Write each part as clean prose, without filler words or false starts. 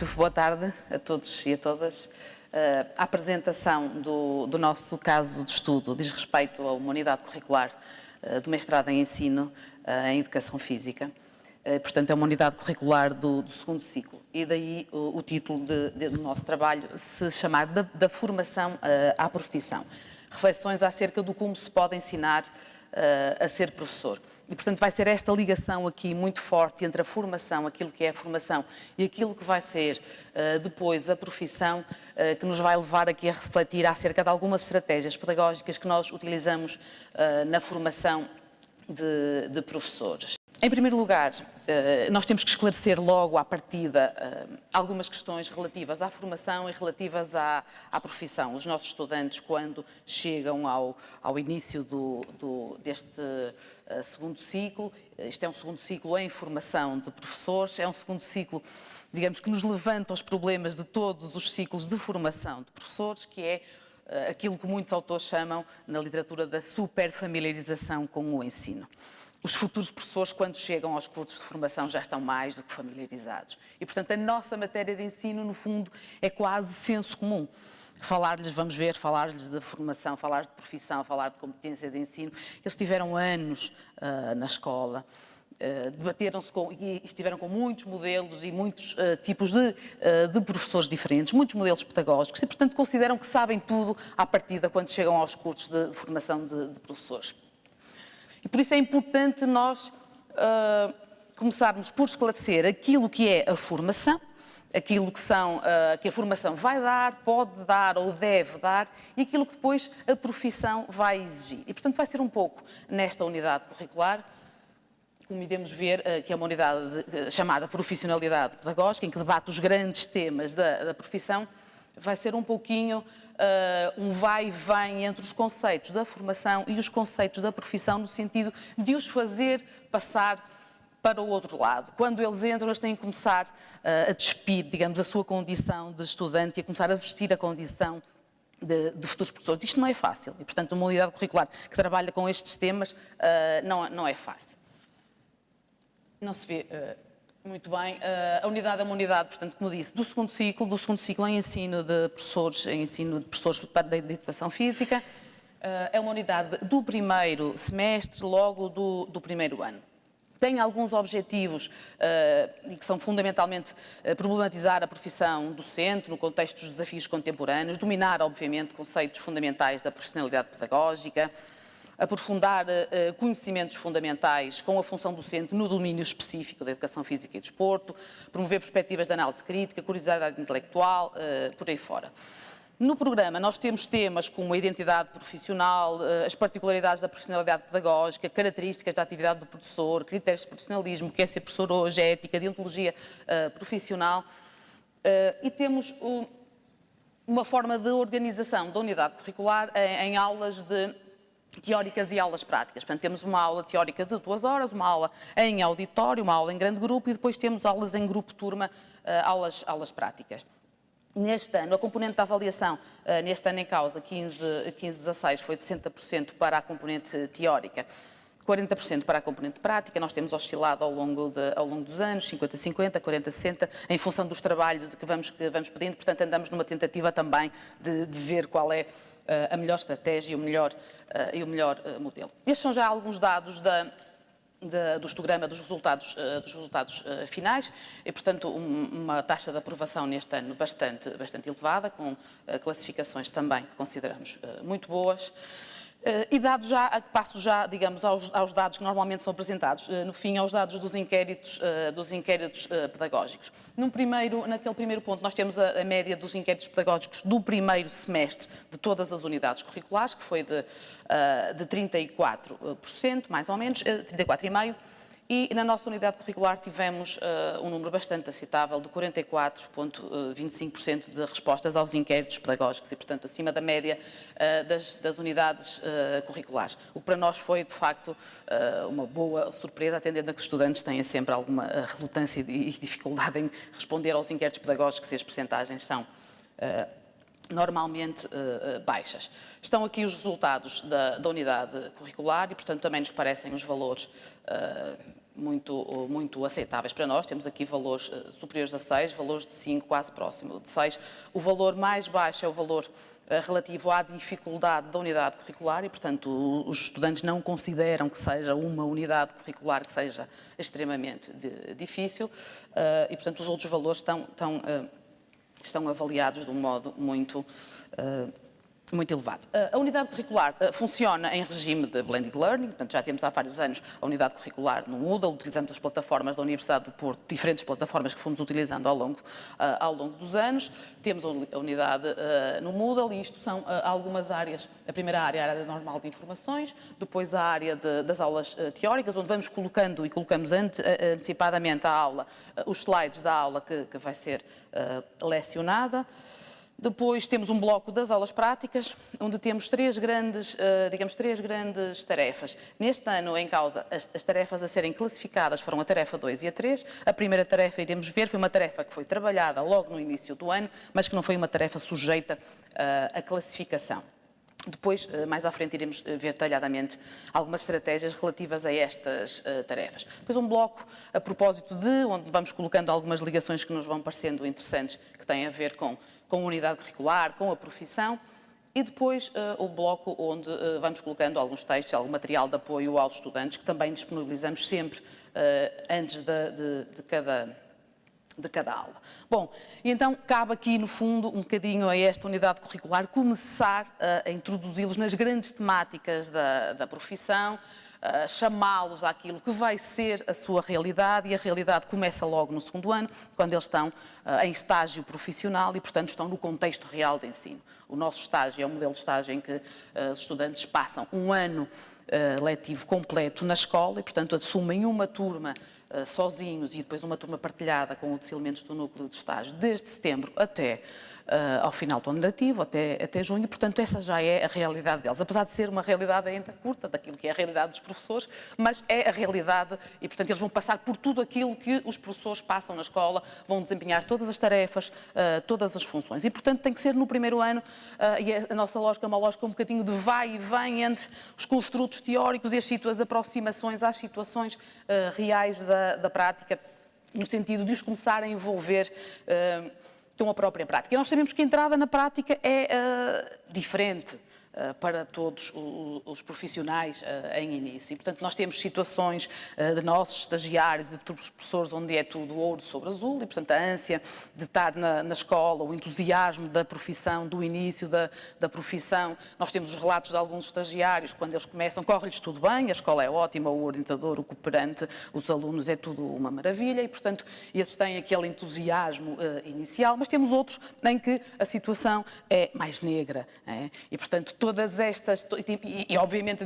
Muito boa tarde a todos e a todas. A apresentação do nosso caso de estudo diz respeito a uma unidade curricular do mestrado em Ensino em Educação Física. Portanto, é uma unidade curricular do segundo ciclo. E daí o título do nosso trabalho se chamar da formação à profissão. Reflexões acerca do como se pode ensinar a ser professor. E, portanto, vai ser esta ligação aqui muito forte entre a formação, aquilo que é a formação, e aquilo que vai ser depois a profissão, que nos vai levar aqui a refletir acerca de algumas estratégias pedagógicas que nós utilizamos na formação de professores. Em primeiro lugar, nós temos que esclarecer logo à partida algumas questões relativas à formação e relativas à profissão. Os nossos estudantes, quando chegam ao início deste segundo ciclo, isto é um segundo ciclo em formação de professores, é um segundo ciclo, digamos, que nos levanta os problemas de todos os ciclos de formação de professores, que é aquilo que muitos autores chamam, na literatura, da superfamiliarização com o ensino. Os futuros professores, quando chegam aos cursos de formação, já estão mais do que familiarizados. E, portanto, a nossa matéria de ensino, no fundo, é quase senso comum. Falar-lhes, vamos ver, falar-lhes de formação, falar de profissão, falar de competência de ensino. Eles tiveram anos na escola, debateram-se e estiveram com muitos modelos e muitos tipos de professores diferentes, muitos modelos pedagógicos e, portanto, consideram que sabem tudo à partida quando chegam aos cursos de formação de professores. E por isso é importante nós começarmos por esclarecer aquilo que é a formação, aquilo que a formação vai dar, pode dar ou deve dar e aquilo que depois a profissão vai exigir. E, portanto, vai ser um pouco nesta unidade curricular, como iremos ver, que é uma unidade chamada Profissionalidade Pedagógica, em que debate os grandes temas da profissão, vai ser um pouquinho um vai e vem entre os conceitos da formação e os conceitos da profissão, no sentido de os fazer passar para o outro lado. Quando eles entram, eles têm que começar a despir, digamos, a sua condição de estudante e a começar a vestir a condição de futuros professores. Isto não é fácil e, portanto, uma unidade curricular que trabalha com estes temas não é fácil. Não se vê muito bem. A unidade é uma unidade, portanto, como disse, do segundo ciclo em ensino de professores, de Educação Física. É uma unidade do primeiro semestre, logo do primeiro ano. Tem alguns objetivos e que são fundamentalmente problematizar a profissão docente no contexto dos desafios contemporâneos, dominar, obviamente, conceitos fundamentais da profissionalidade pedagógica, aprofundar conhecimentos fundamentais com a função docente no domínio específico da educação física e desporto, promover perspectivas de análise crítica, curiosidade intelectual, por aí fora. No programa nós temos temas como a identidade profissional, as particularidades da profissionalidade pedagógica, características da atividade do professor, critérios de profissionalismo, o que é ser professor hoje, ética, deontologia profissional, e temos uma forma de organização da unidade curricular em aulas teóricas e aulas práticas. Portanto, temos uma aula teórica de 2 horas, uma aula em auditório, uma aula em grande grupo e depois temos aulas em grupo turma, aulas práticas. Neste ano, a componente da avaliação, neste ano em causa, 15-16, foi de 60% para a componente teórica, 40% para a componente prática. Nós temos oscilado ao longo dos anos, 50-50, 40-60, em função dos trabalhos que vamos pedindo. Portanto, andamos numa tentativa também de ver qual é a melhor estratégia e o melhor modelo. Estes são já alguns dados do histograma dos resultados finais e, portanto, uma taxa de aprovação neste ano bastante elevada, com classificações também que consideramos muito boas. E passo já, digamos, aos dados que normalmente são apresentados, no fim, aos dados dos inquéritos pedagógicos. Naquele primeiro ponto, nós temos a média dos inquéritos pedagógicos do primeiro semestre de todas as unidades curriculares, que foi de 34%, mais ou menos, 34,5%. E na nossa unidade curricular tivemos um número bastante aceitável de 44,25% de respostas aos inquéritos pedagógicos e, portanto, acima da média das unidades curriculares. O que para nós foi, de facto, uma boa surpresa, atendendo a que os estudantes têm sempre alguma relutância e dificuldade em responder aos inquéritos pedagógicos e as percentagens são normalmente baixas. Estão aqui os resultados da unidade curricular e, portanto, também nos parecem os valores muito aceitáveis para nós. Temos aqui valores superiores a 6, valores de 5, quase próximo de 6. O valor mais baixo é o valor relativo à dificuldade da unidade curricular e, portanto, os estudantes não consideram que seja uma unidade curricular que seja extremamente difícil e, portanto, os outros valores estão avaliados de um modo muito elevado. A unidade curricular funciona em regime de blended learning, portanto já temos há vários anos a unidade curricular no Moodle, utilizamos as plataformas da Universidade do Porto, diferentes plataformas que fomos utilizando ao longo dos anos. Temos a unidade no Moodle e isto são algumas áreas. A primeira área é a área normal de informações, depois a área das aulas teóricas, onde vamos colocando e colocamos antecipadamente à aula os slides da aula que vai ser lecionada. Depois temos um bloco das aulas práticas, onde temos três grandes tarefas. Neste ano em causa, as tarefas a serem classificadas foram a tarefa 2 e a 3. A primeira tarefa, iremos ver, foi uma tarefa que foi trabalhada logo no início do ano, mas que não foi uma tarefa sujeita à classificação. Depois, mais à frente, iremos ver detalhadamente algumas estratégias relativas a estas tarefas. Depois um bloco a propósito onde vamos colocando algumas ligações que nos vão parecendo interessantes, que têm a ver com a unidade curricular, com a profissão, e depois o bloco onde vamos colocando alguns textos, algum material de apoio aos estudantes, que também disponibilizamos sempre antes de cada aula. Bom, e então cabe aqui, no fundo, um bocadinho a esta unidade curricular, começar a introduzi-los nas grandes temáticas da profissão, chamá-los àquilo que vai ser a sua realidade, e a realidade começa logo no segundo ano, quando eles estão em estágio profissional e, portanto, estão no contexto real de ensino. O nosso estágio é um modelo de estágio em que os estudantes passam um ano letivo completo na escola e, portanto, assumem uma turma sozinhos e depois uma turma partilhada com outros elementos do núcleo de estágio, desde setembro até ao final do ano letivo, até junho, e, portanto, essa já é a realidade deles. Apesar de ser uma realidade ainda curta daquilo que é a realidade dos professores, mas é a realidade e, portanto, eles vão passar por tudo aquilo que os professores passam na escola, vão desempenhar todas as tarefas, todas as funções. E, portanto, tem que ser no primeiro ano, e a nossa lógica é uma lógica um bocadinho de vai e vem entre os construtos teóricos e as aproximações às situações reais da prática, no sentido de os começar a envolver com a própria prática. E nós sabemos que a entrada na prática é diferente para todos os profissionais em início. E, portanto, nós temos situações de nossos estagiários e de outros professores onde é tudo ouro sobre azul e, portanto, a ânsia de estar na escola, o entusiasmo da profissão, do início da profissão. Nós temos os relatos de alguns estagiários, quando eles começam, corre-lhes tudo bem, a escola é ótima, o orientador, o cooperante, os alunos, é tudo uma maravilha e, portanto, esses têm aquele entusiasmo inicial, mas temos outros em que a situação é mais negra, e, portanto, todas estas, e obviamente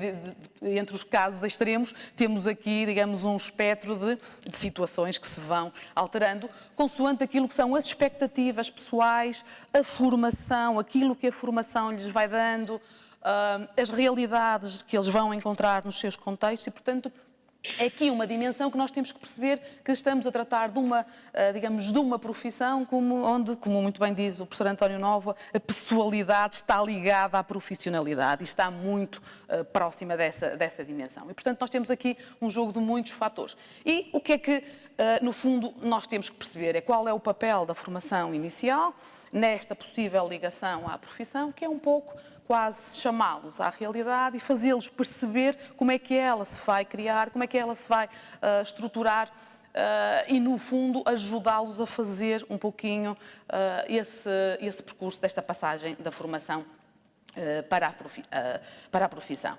entre os casos extremos, temos aqui, digamos, um espectro de situações que se vão alterando, consoante aquilo que são as expectativas pessoais, a formação, aquilo que a formação lhes vai dando, as realidades que eles vão encontrar nos seus contextos e, portanto, é aqui uma dimensão que nós temos que perceber que estamos a tratar de uma, digamos, de uma profissão onde, como muito bem diz o professor António Nóvoa, a pessoalidade está ligada à profissionalidade e está muito próxima dessa dimensão. E, portanto, nós temos aqui um jogo de muitos fatores. E o que é que, no fundo, nós temos que perceber é qual é o papel da formação inicial nesta possível ligação à profissão, que é um pouco quase chamá-los à realidade e fazê-los perceber como é que ela se vai criar, como é que ela se vai estruturar e, no fundo, ajudá-los a fazer um pouquinho esse percurso desta passagem da formação para a profissão.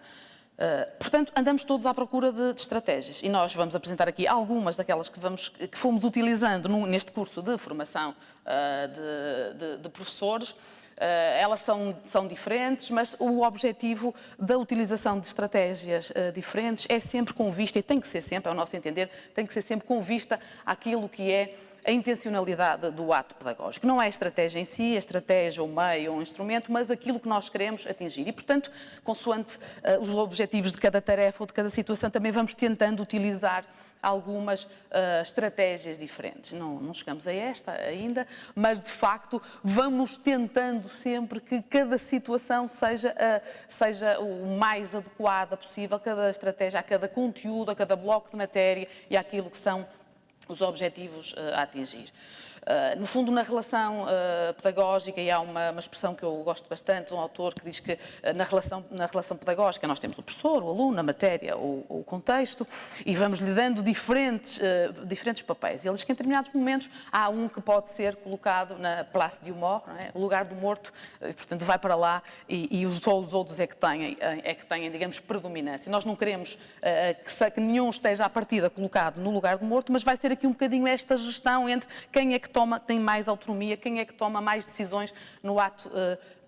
Portanto, andamos todos à procura de estratégias e nós vamos apresentar aqui algumas daquelas que fomos utilizando neste curso de formação de professores. Elas são diferentes, mas o objetivo da utilização de estratégias diferentes é sempre com vista, e tem que ser sempre, ao nosso entender, tem que ser sempre com vista àquilo que é a intencionalidade do ato pedagógico. Não é a estratégia em si, a estratégia, o meio ou o instrumento, mas aquilo que nós queremos atingir. E, portanto, consoante os objetivos de cada tarefa ou de cada situação, também vamos tentando utilizar algumas estratégias diferentes. Não chegamos a esta ainda, mas de facto vamos tentando sempre que cada situação seja o mais adequada possível, cada estratégia, a cada conteúdo, a cada bloco de matéria e àquilo que são os objetivos a atingir. No fundo, na relação pedagógica, e há uma expressão que eu gosto bastante, de um autor que diz que na relação pedagógica nós temos o professor, o aluno, a matéria, o contexto, e vamos-lhe dando diferentes papéis. E ele diz que em determinados momentos há um que pode ser colocado na place du mort, não é? O lugar do morto, portanto vai para lá e só os outros é que têm, digamos, predominância. Nós não queremos que nenhum esteja à partida colocado no lugar do morto, mas vai ser aqui um bocadinho esta gestão entre quem é que tem mais autonomia, quem é que toma mais decisões no ato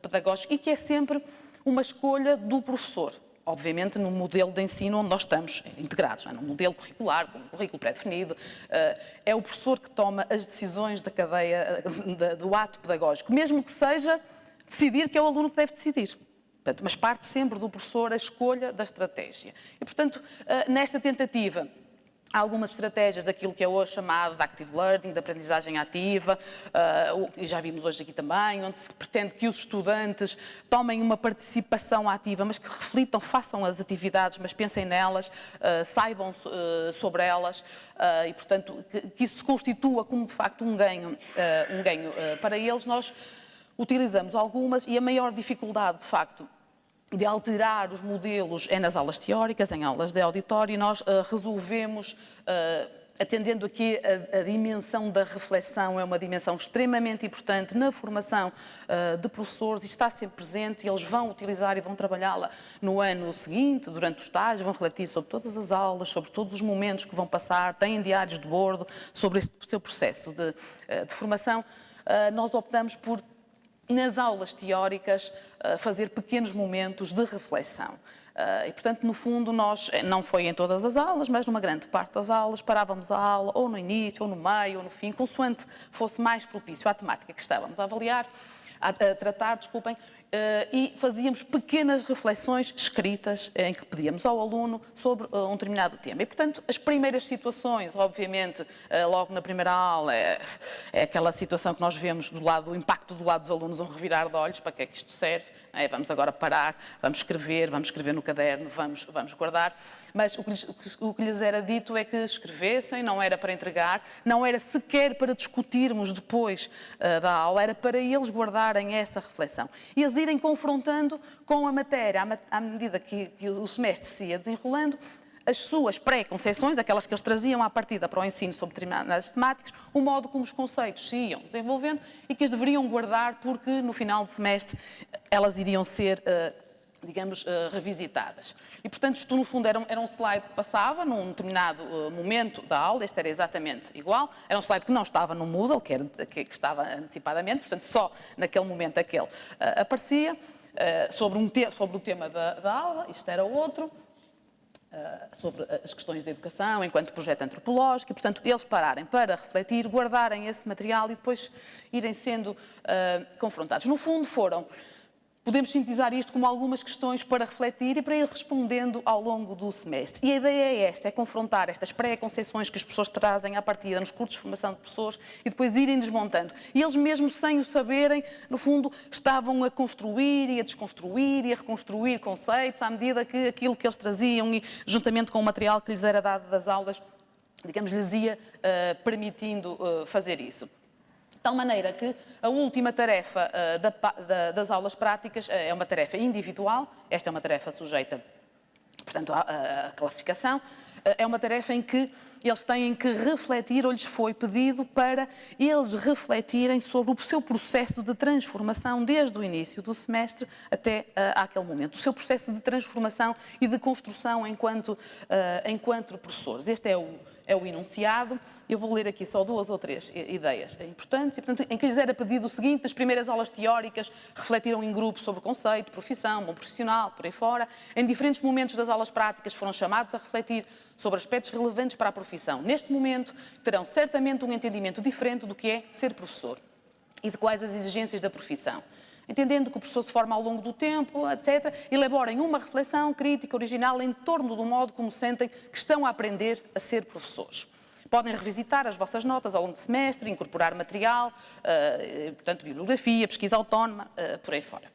pedagógico e que é sempre uma escolha do professor. Obviamente, no modelo de ensino onde nós estamos integrados, não é? No modelo curricular, com um currículo pré-definido, é o professor que toma as decisões da cadeia do ato pedagógico, mesmo que seja decidir que é o aluno que deve decidir. Portanto, mas parte sempre do professor a escolha da estratégia. E, portanto, nesta tentativa, há algumas estratégias daquilo que é hoje chamado de active learning, de aprendizagem ativa, e já vimos hoje aqui também, onde se pretende que os estudantes tomem uma participação ativa, mas que reflitam, façam as atividades, mas pensem nelas, saibam sobre elas, e, portanto, que isso se constitua como, de facto, um ganho para eles. Nós utilizamos algumas e a maior dificuldade, de facto, de alterar os modelos é nas aulas teóricas, em aulas de auditório, e nós resolvemos, atendendo aqui a dimensão da reflexão, é uma dimensão extremamente importante na formação de professores e está sempre presente, e eles vão utilizar e vão trabalhá-la no ano seguinte, durante o estágio, vão refletir sobre todas as aulas, sobre todos os momentos que vão passar, têm diários de bordo sobre este seu processo de formação. Nós optamos por, nas aulas teóricas, fazer pequenos momentos de reflexão. E, portanto, no fundo, nós, não foi em todas as aulas, mas numa grande parte das aulas, parávamos a aula ou no início, ou no meio, ou no fim, consoante fosse mais propício à temática que estávamos a avaliar, a tratar, desculpem, e fazíamos pequenas reflexões escritas em que pedíamos ao aluno sobre um determinado tema. E, portanto, as primeiras situações, obviamente, logo na primeira aula, é aquela situação que nós vemos do impacto do lado dos alunos, um revirar de olhos, para que é que isto serve? Vamos agora parar, vamos escrever no caderno, vamos guardar. Mas o que lhes era dito é que escrevessem, não era para entregar, não era sequer para discutirmos depois da aula, era para eles guardarem essa reflexão. E eles irem confrontando com a matéria, à medida que o semestre se ia desenrolando, as suas pré-conceições, aquelas que eles traziam à partida para o ensino sobre determinadas temáticas, o modo como os conceitos se iam desenvolvendo e que as deveriam guardar porque no final do semestre elas iriam ser, digamos, revisitadas. E, portanto, isto no fundo era um slide que passava num determinado momento da aula, este era exatamente igual, era um slide que não estava no Moodle, que estava antecipadamente, portanto, só naquele momento aquele aparecia, sobre o tema da aula, isto era outro, sobre as questões da educação enquanto projeto antropológico, e, portanto, eles pararem para refletir, guardarem esse material e depois irem sendo confrontados. No fundo, podemos sintetizar isto como algumas questões para refletir e para ir respondendo ao longo do semestre. E a ideia é esta, é confrontar estas pré-conceições que as pessoas trazem à partida nos cursos de formação de professores e depois irem desmontando. E eles mesmo sem o saberem, no fundo, estavam a construir e a desconstruir e a reconstruir conceitos à medida que aquilo que eles traziam e juntamente com o material que lhes era dado das aulas, digamos, lhes ia permitindo fazer isso. De tal maneira que a última tarefa das aulas práticas é uma tarefa individual, esta é uma tarefa sujeita, portanto, à classificação, é uma tarefa em que eles têm que refletir, ou lhes foi pedido para eles refletirem sobre o seu processo de transformação desde o início do semestre até àquele momento, o seu processo de transformação e de construção enquanto professores. Este é é o enunciado. Eu vou ler aqui só 2 ou 3 ideias importantes. E, portanto, em que lhes era pedido o seguinte: nas primeiras aulas teóricas refletiram em grupo sobre o conceito, profissão, bom profissional, por aí fora. Em diferentes momentos das aulas práticas foram chamados a refletir sobre aspectos relevantes para a profissão. Neste momento, terão certamente um entendimento diferente do que é ser professor e de quais as exigências da profissão. Entendendo que o professor se forma ao longo do tempo, etc., elaborem uma reflexão crítica, original, em torno do modo como sentem que estão a aprender a ser professores. Podem revisitar as vossas notas ao longo do semestre, incorporar material, portanto, bibliografia, pesquisa autónoma, por aí fora.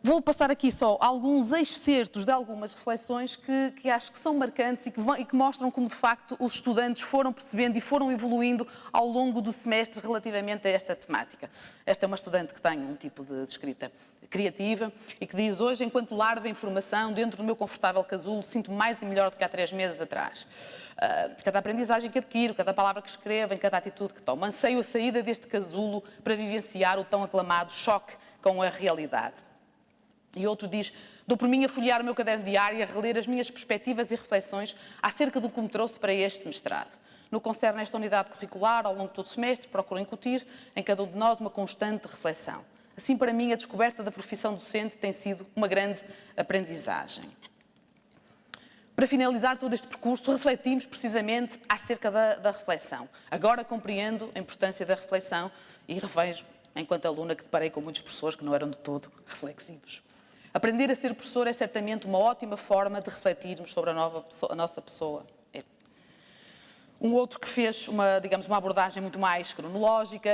Vou passar aqui só alguns excertos de algumas reflexões que acho que são marcantes e que mostram como, de facto, os estudantes foram percebendo e foram evoluindo ao longo do semestre relativamente a esta temática. Esta é uma estudante que tem um tipo de escrita criativa e que diz: hoje, enquanto larva em formação, dentro do meu confortável casulo, sinto-me mais e melhor do que há 3 meses atrás. Cada aprendizagem que adquiro, cada palavra que escrevo, em cada atitude que tomo, anseio a saída deste casulo para vivenciar o tão aclamado choque com a realidade. E outro diz: dou por mim a folhear o meu caderno diário e a reler as minhas perspectivas e reflexões acerca do que me trouxe para este mestrado. No que concerne a esta unidade curricular, ao longo de todo o semestre, procuro incutir em cada um de nós uma constante reflexão. Assim, para mim, a descoberta da profissão docente tem sido uma grande aprendizagem. Para finalizar todo este percurso, refletimos precisamente acerca da reflexão. Agora compreendo a importância da reflexão e revejo, enquanto aluna, que deparei com muitos professores que não eram de todo reflexivos. Aprender a ser professor é certamente uma ótima forma de refletirmos sobre a nossa pessoa. Um outro que fez uma abordagem muito mais cronológica.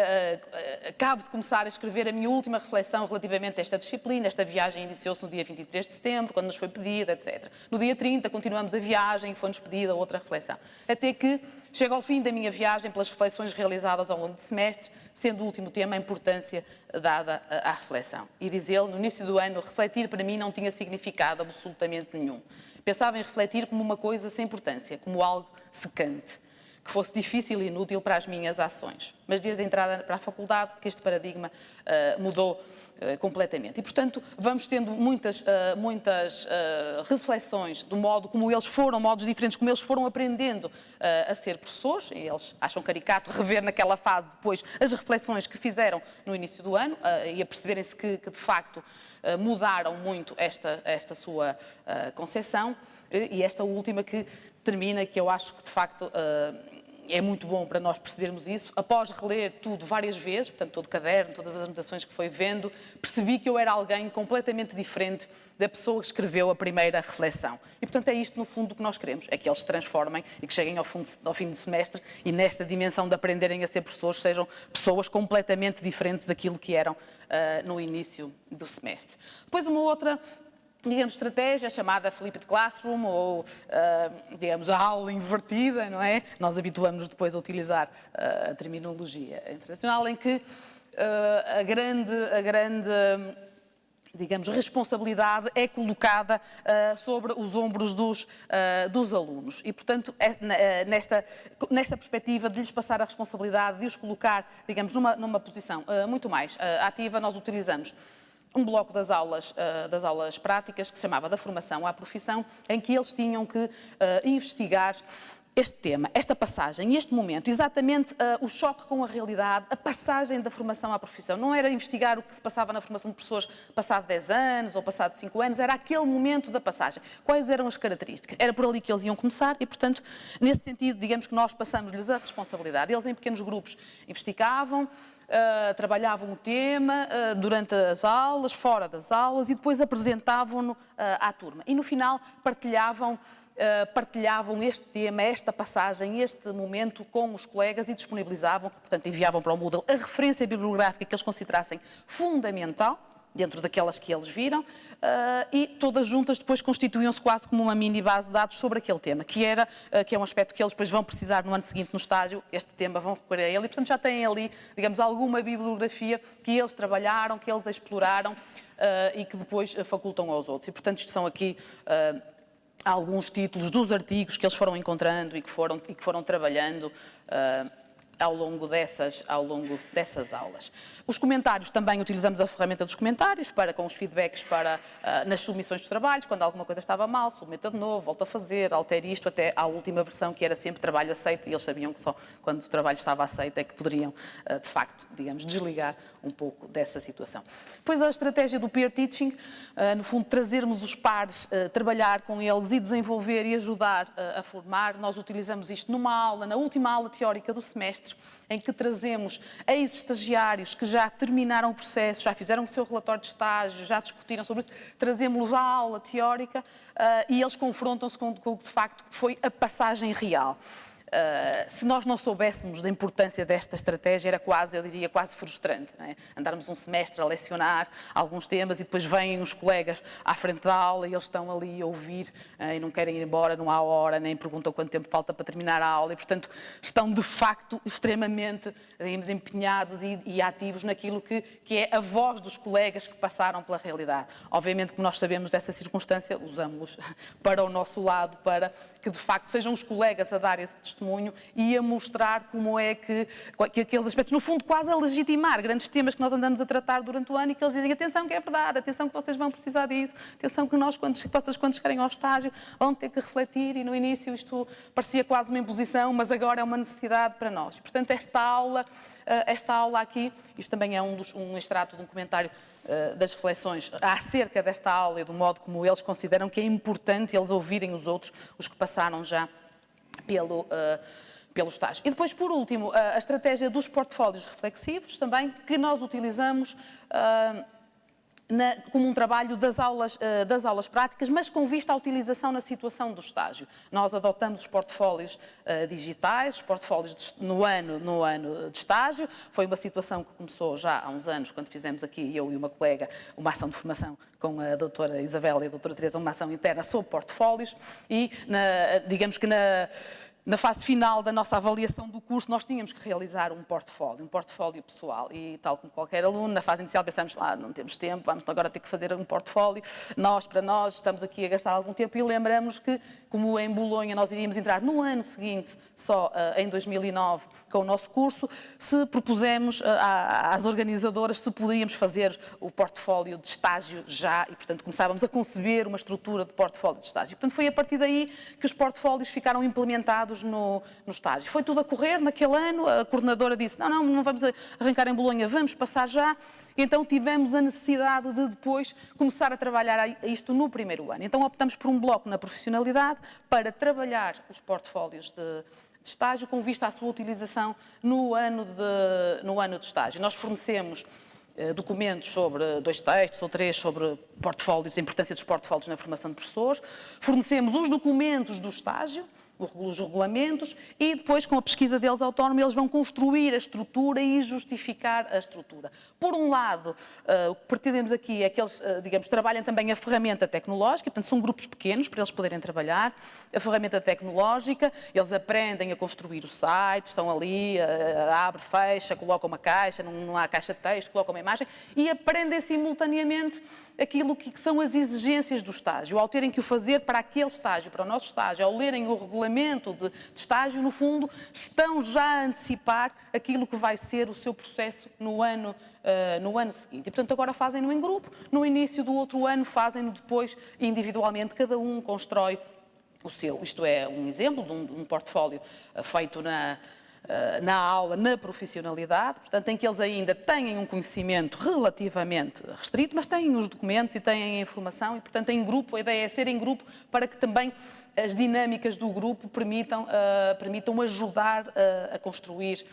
Acabo de começar a escrever a minha última reflexão relativamente a esta disciplina. Esta viagem iniciou-se no dia 23 de setembro, quando nos foi pedida, etc. No dia 30 continuamos a viagem e foi-nos pedida outra reflexão. Até que chega ao fim da minha viagem pelas reflexões realizadas ao longo do semestre, sendo o último tema a importância dada à reflexão. E diz ele: no início do ano, refletir para mim não tinha significado absolutamente nenhum. Pensava em refletir como uma coisa sem importância, como algo secante, que fosse difícil e inútil para as minhas ações. Mas desde a entrada para a faculdade que este paradigma mudou completamente. E, portanto, vamos tendo muitas reflexões do modo como eles foram, modos diferentes como eles foram aprendendo a ser professores, e eles acham caricato rever naquela fase depois as reflexões que fizeram no início do ano e a perceberem-se que de facto mudaram muito esta sua concepção. E esta última que termina, que eu acho que de facto é muito bom para nós percebermos isso. Após reler tudo várias vezes, portanto todo o caderno, todas as anotações que foi vendo, percebi que eu era alguém completamente diferente da pessoa que escreveu a primeira reflexão. E portanto é isto no fundo que nós queremos, é que eles se transformem e que cheguem ao fim do semestre e nesta dimensão de aprenderem a ser professores sejam pessoas completamente diferentes daquilo que eram no início do semestre. Depois uma outra estratégia chamada Flipped Classroom ou, a aula invertida, não é? Nós habituamos-nos depois a utilizar a terminologia internacional em que a grande responsabilidade é colocada sobre os ombros dos alunos. E, portanto, nesta perspectiva de lhes passar a responsabilidade, de os colocar, numa posição muito mais ativa, nós utilizamos um bloco das aulas práticas que se chamava da formação à profissão, em que eles tinham que investigar este tema, esta passagem, este momento, exatamente o choque com a realidade, a passagem da formação à profissão. Não era investigar o que se passava na formação de professores passado 10 anos ou passado 5 anos, era aquele momento da passagem. Quais eram as características? Era por ali que eles iam começar e, portanto, nesse sentido, digamos que nós passamos-lhes a responsabilidade. Eles, em pequenos grupos, investigavam, trabalhavam o tema durante as aulas, fora das aulas e depois apresentavam-no à turma. E no final partilhavam este tema, esta passagem, este momento com os colegas e disponibilizavam, portanto enviavam para o Moodle a referência bibliográfica que eles considerassem fundamental, dentro daquelas que eles viram, e todas juntas depois constituíam-se quase como uma mini base de dados sobre aquele tema, que é um aspecto que eles depois vão precisar no ano seguinte no estágio, este tema vão recorrer a ele, e portanto já têm ali, alguma bibliografia que eles trabalharam, que eles exploraram e que depois facultam aos outros. E portanto isto são aqui alguns títulos dos artigos que eles foram encontrando e que foram trabalhando ao longo dessas aulas. Os comentários, também utilizamos a ferramenta dos comentários com os feedbacks nas submissões dos trabalhos, quando alguma coisa estava mal, submeta de novo, volta a fazer, altere isto, até à última versão, que era sempre trabalho aceito, e eles sabiam que só quando o trabalho estava aceito é que poderiam, de facto, digamos, desligar um pouco dessa situação. Depois a estratégia do peer teaching, no fundo trazermos os pares, trabalhar com eles e desenvolver e ajudar a formar. Nós utilizamos isto numa aula, na última aula teórica do semestre, em que trazemos ex-estagiários que já terminaram o processo, já fizeram o seu relatório de estágio, já discutiram sobre isso, trazemos-los à aula teórica e eles confrontam-se com o que de facto foi a passagem real. Se nós não soubéssemos da importância desta estratégia, era quase, eu diria, quase frustrante, não é? Andarmos um semestre a lecionar alguns temas e depois vêm os colegas à frente da aula e eles estão ali a ouvir e não querem ir embora, não há hora, nem perguntam quanto tempo falta para terminar a aula e, portanto, estão de facto extremamente, digamos, empenhados e ativos naquilo que é a voz dos colegas que passaram pela realidade. Obviamente que nós sabemos dessa circunstância, usamos-los para o nosso lado, para que de facto sejam os colegas a dar esse testemunho e a mostrar como é que aqueles aspectos, no fundo, quase a legitimar grandes temas que nós andamos a tratar durante o ano e que eles dizem, atenção que é verdade, atenção que vocês vão precisar disso, atenção que vocês quando chegarem ao estágio vão ter que refletir e no início isto parecia quase uma imposição, mas agora é uma necessidade para nós. Portanto, esta aula aqui, isto também é um extrato de um comentário das reflexões acerca desta aula e do modo como eles consideram que é importante eles ouvirem os outros, os que passaram já pelo estágio. E depois, por último, a estratégia dos portfólios reflexivos também, que nós utilizamos como um trabalho das aulas práticas, mas com vista à utilização na situação do estágio. Nós adotamos os portfólios digitais, os portfólios no ano de estágio. Foi uma situação que começou já há uns anos, quando fizemos aqui, eu e uma colega, uma ação de formação com a doutora Isabel e a doutora Teresa, uma ação interna sobre portfólios e, digamos que na fase final da nossa avaliação do curso, nós tínhamos que realizar um portfólio pessoal e, tal como qualquer aluno, na fase inicial pensamos, não temos tempo, vamos agora ter que fazer um portfólio, para nós, estamos aqui a gastar algum tempo e lembramos que, como em Bolonha nós iríamos entrar no ano seguinte, só em 2009, com o nosso curso, se propusemos às organizadoras se podíamos fazer o portfólio de estágio já e, portanto, começávamos a conceber uma estrutura de portfólio de estágio. Portanto, foi a partir daí que os portfólios ficaram implementados no estágio. Foi tudo a correr naquele ano, a coordenadora disse, não vamos arrancar em Bolonha, vamos passar já. Então tivemos a necessidade de depois começar a trabalhar isto no primeiro ano. Então optamos por um bloco na profissionalidade para trabalhar os portfólios de estágio com vista à sua utilização no ano de estágio. Nós fornecemos documentos sobre 2 textos ou 3 sobre portfólios, a importância dos portfólios na formação de professores. Fornecemos os documentos do estágio, os regulamentos, e depois, com a pesquisa deles autónoma, eles vão construir a estrutura e justificar a estrutura. Por um lado, o que pretendemos aqui é que eles, digamos, trabalhem também a ferramenta tecnológica, portanto, são grupos pequenos para eles poderem trabalhar. A ferramenta tecnológica, eles aprendem a construir o site, estão ali, abre, fecha, colocam uma caixa, não há caixa de texto, colocam uma imagem, e aprendem simultaneamente aquilo que são as exigências do estágio. Ao terem que o fazer para aquele estágio, para o nosso estágio, ao lerem o regulamento de estágio, no fundo, estão já a antecipar aquilo que vai ser o seu processo no ano seguinte. E, portanto, agora fazem-no em grupo, no início do outro ano fazem-no depois individualmente, cada um constrói o seu. Isto é um exemplo de um portfólio feito na aula, na profissionalidade, portanto, em que eles ainda têm um conhecimento relativamente restrito, mas têm os documentos e têm a informação e, portanto, em grupo, a ideia é ser em grupo para que também as dinâmicas do grupo permitam ajudar a construir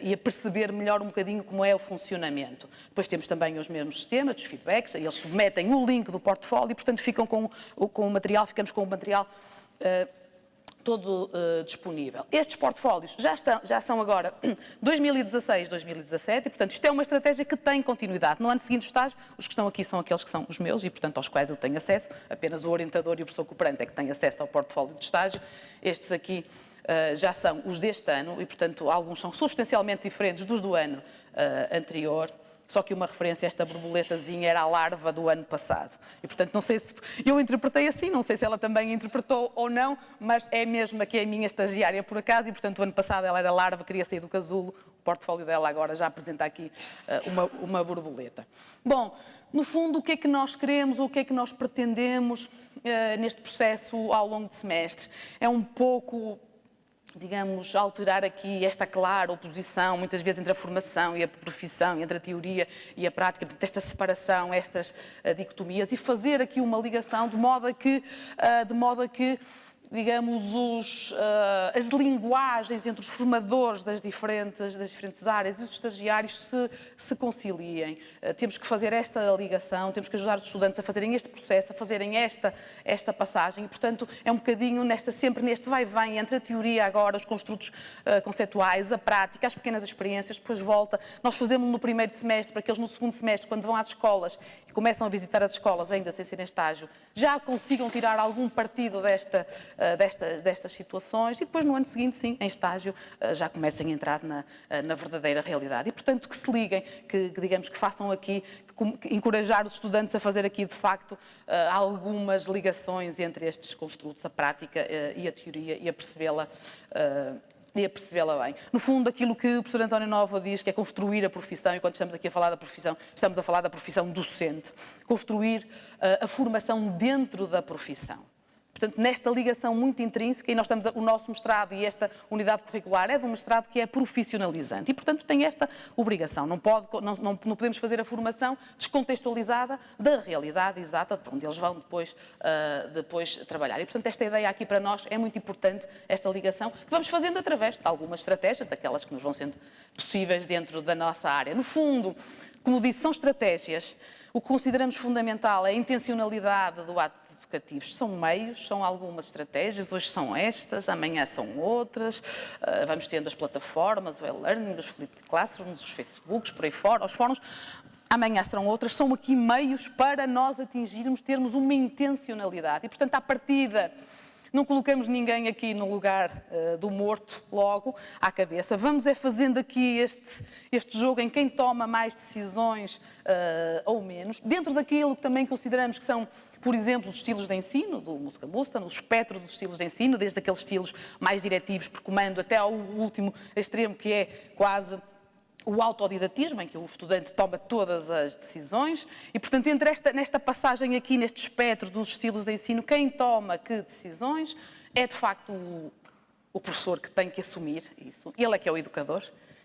e a perceber melhor um bocadinho como é o funcionamento. Depois temos também os mesmos sistemas, dos feedbacks, eles submetem o link do portfólio e, portanto, ficamos com o material todo disponível. Estes portfólios já são agora 2016, 2017 e, portanto, isto é uma estratégia que tem continuidade. No ano seguinte do estágio, os que estão aqui são aqueles que são os meus e, portanto, aos quais eu tenho acesso. Apenas o orientador e o professor cooperante é que têm acesso ao portfólio de estágio. Estes aqui já são os deste ano e, portanto, alguns são substancialmente diferentes dos do ano anterior. só que uma referência a esta borboletazinha era a larva do ano passado. E, portanto, não sei se eu interpretei assim, não sei se ela também interpretou ou não, mas é mesmo que é a minha estagiária por acaso e, portanto, o ano passado ela era larva, queria sair do casulo, o portfólio dela agora já apresenta aqui uma borboleta. Bom, no fundo, o que é que nós queremos, o que é que nós pretendemos neste processo ao longo de semestres? É um pouco, digamos, alterar aqui esta clara oposição, muitas vezes, entre a formação e a profissão, entre a teoria e a prática, esta separação, estas dicotomias, e fazer aqui uma ligação de modo a que digamos, as linguagens entre os formadores das diferentes áreas e os estagiários se conciliem. Temos que fazer esta ligação, temos que ajudar os estudantes a fazerem este processo, a fazerem esta passagem e, portanto, é um bocadinho sempre neste vai-vem entre a teoria agora, os construtos conceituais, a prática, as pequenas experiências, depois volta. Nós fazemos no primeiro semestre, para que eles no segundo semestre, quando vão às escolas e começam a visitar as escolas, ainda sem serem estágio, já consigam tirar algum partido destas situações e depois no ano seguinte, sim, em estágio, já comecem a entrar na verdadeira realidade. E, portanto, que se liguem, digamos, que façam aqui, que encorajar os estudantes a fazer aqui, de facto, algumas ligações entre estes construtos, a prática e a teoria e a percebê-la bem. No fundo, aquilo que o professor António Nova diz, que é construir a profissão, e quando estamos aqui a falar da profissão, estamos a falar da profissão docente. Construir a formação dentro da profissão. Portanto, nesta ligação muito intrínseca, e nós estamos, o nosso mestrado e esta unidade curricular é de um mestrado que é profissionalizante e, portanto, tem esta obrigação. Não podemos fazer a formação descontextualizada da realidade exata de onde eles vão depois trabalhar. E, portanto, esta ideia aqui para nós é muito importante, esta ligação, que vamos fazendo através de algumas estratégias, daquelas que nos vão sendo possíveis dentro da nossa área. No fundo, como disse, são estratégias. O que consideramos fundamental é a intencionalidade do ato educativo. São meios, são algumas estratégias, hoje são estas, amanhã são outras, vamos tendo as plataformas, o e-learning, os flipped classrooms, os Facebooks, por aí fora, os fóruns, amanhã serão outras, são aqui meios para nós atingirmos, termos uma intencionalidade. E, portanto, à partida, não colocamos ninguém aqui no lugar do morto logo à cabeça. Vamos fazendo aqui este jogo em quem toma mais decisões ou menos, dentro daquilo que também consideramos que são, por exemplo, os estilos de ensino, do Musca Busta, no espectro dos estilos de ensino, desde aqueles estilos mais diretivos por comando até ao último extremo, que é quase o autodidatismo, em que o estudante toma todas as decisões e, portanto, nesta passagem aqui, neste espectro dos estilos de ensino, quem toma que decisões é, de facto, o professor que tem que assumir isso. Ele é que é o educador.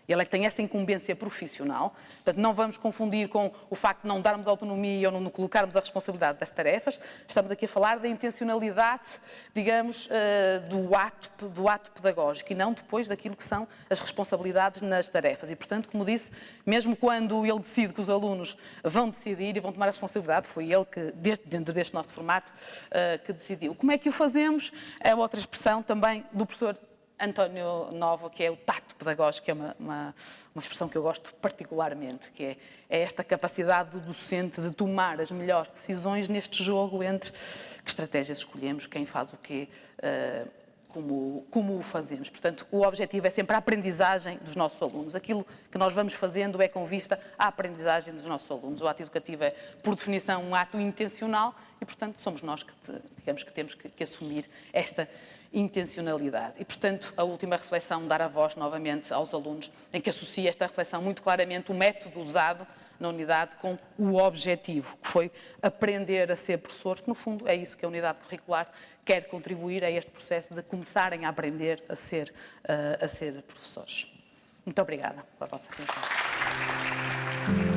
Ele é que tem essa incumbência profissional. Portanto, não vamos confundir com o facto de não darmos autonomia ou não colocarmos a responsabilidade das tarefas. Estamos aqui a falar da intencionalidade, digamos, do ato pedagógico e não depois daquilo que são as responsabilidades nas tarefas. E, portanto, como disse, mesmo quando ele decide que os alunos vão decidir e vão tomar a responsabilidade, foi ele que, dentro deste nosso formato, que decidiu. Como é que o fazemos? É outra expressão também do professor António Nova, que é o tato pedagógico, que é uma expressão que eu gosto particularmente, que é esta capacidade do docente de tomar as melhores decisões neste jogo entre que estratégias escolhemos, quem faz o quê, como o fazemos. Portanto, o objetivo é sempre a aprendizagem dos nossos alunos. Aquilo que nós vamos fazendo é com vista à aprendizagem dos nossos alunos. O ato educativo é, por definição, um ato intencional e, portanto, somos nós que, digamos, que temos que assumir esta intencionalidade. E, portanto, a última reflexão, dar a voz novamente aos alunos, em que associa esta reflexão muito claramente o método usado na unidade com o objetivo, que foi aprender a ser professores, que no fundo é isso que a unidade curricular quer contribuir a este processo de começarem a aprender a ser professores. Muito obrigada pela vossa atenção.